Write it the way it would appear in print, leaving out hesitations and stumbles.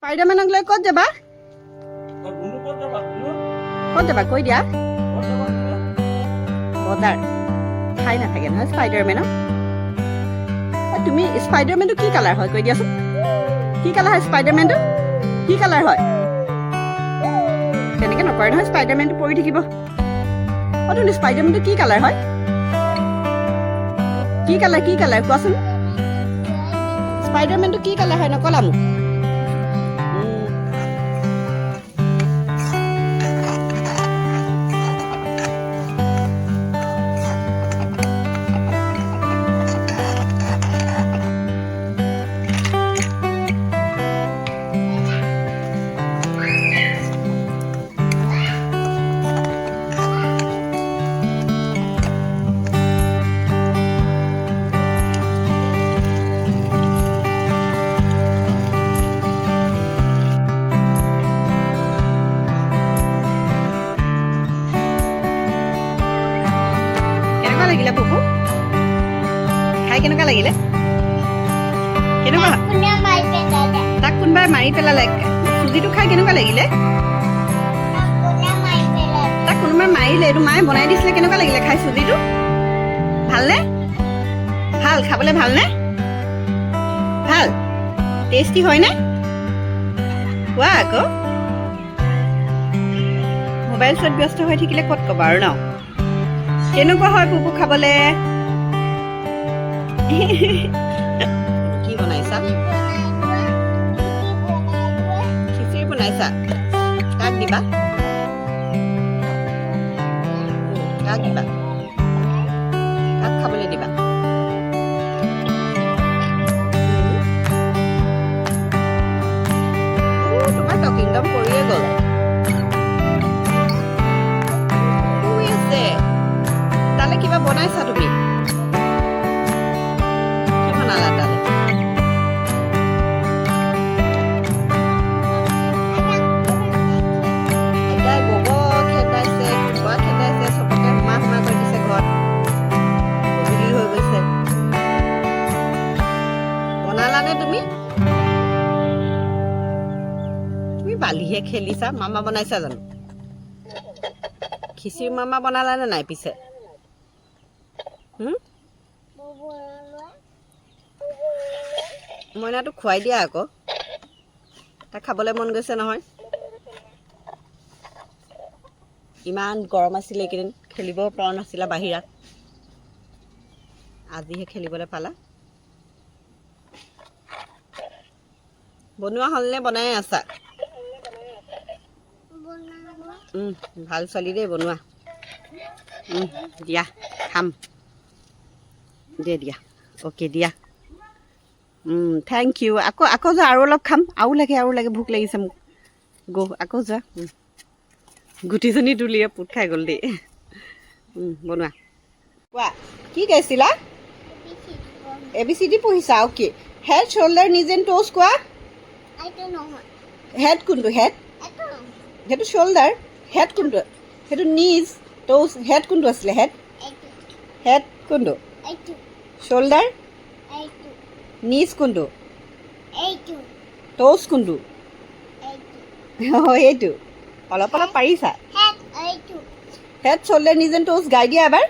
স্পাইডাৰমেনক লৈ ক'ত যাবা ক'ত যাবা কৈ দিয়া বজাৰ ঠাই নাথাকে নহয় স্পাইডাৰমেনক তুমি স্পাইডাৰমেনটো কি কালাৰ হয় কৈ দিয়াচোন কি কালাৰ হয় স্পাইডাৰমেনটো কি কালাৰ হয় তেনেকৈ নকৰে নহয় স্পাইডাৰমেনটো পৰি থাকিব তুমি স্পাইডাৰমেনটো কি কালাৰ হয় কি কালাৰ কোৱাচোন স্পাইডাৰমেনটো কি কালাৰ হয় নকলা মোক লাগিলে পুপু খাই কেনেকুৱা লাগিলে কেনেকুৱা তাক কোনোবাই মাৰি পেলালে চুজিটো খাই কেনেকুৱা লাগিলে তাক কোনোবাই মাৰিলে এইটো মায়ে বনাই দিছিলে কেনেকুৱা লাগিলে খাই চুজিটো ভালনে ভাল খাবলৈ ভালনে ভাল টেষ্টি হয়নে কোৱা আকৌ মোবাইল চোৱাত ব্যস্ত হৈ থাকিলে ক'ত ক'বা আৰু ন কেনেকুৱা হয় পুপু খাবলে কি বনাইছা খিচিৰি বনাইছা কাক দিবা কাক খাবলৈ দিবা তোমাৰ টকিংডম কৰিয়ে গ'ল তালে কিবা বনাইছা তুমি কি বনালা তালে এটাই গোবৰ খেদাইছে কুকুৰা খেদাইছে চবকে সোমা কৰি দিছে ঘৰত গধূলি হৈ গৈছে বনালানে তুমি বালিহে খেলিছা মামা বনাইছা জানো খিচিৰি মামা বনালানে নাই পিছে মইনাটো খুৱাই দিয়া আকৌ তাক খাবলৈ মন গৈছে নহয় ইমান গৰম আছিলে এইকেইদিন খেলিব পৰা নাছিলা বাহিৰত আজিহে খেলিবলৈ পালা বনোৱা হ'লনে বনাই আছা ভাল ছোৱালী দেই বনোৱা দিয়া খাম দিয়া অ'কে দিয়া থেংক ইউ আকৌ যোৱা আৰু অলপ খাম আৰু লাগে ভোক লাগিছে মোক আকৌ যোৱা গুটিজনী তুলিয়ে পুত খাই গ'ল দেই বনোৱা কোৱা কি গাইছিলা ABCD পঢ়িছা অ'কে হেড শ্বল্ডাৰ নিজ এণ্ড ট'জ কোৱা হেড কোনটো হেড সেইটো শ্বল্ডাৰ হেড কোনটো সেইটো নিজ ট'জ হেড কোনটো আছিলে হেড কোনটো শ্বল্ডাৰ নিজ কোনটো ট'জ কোনটো এইটো অলপ পাৰিছা হেড শ্বল্ডাৰ নিজ এণ্ড ট'জ গাই দিয়া এবাৰ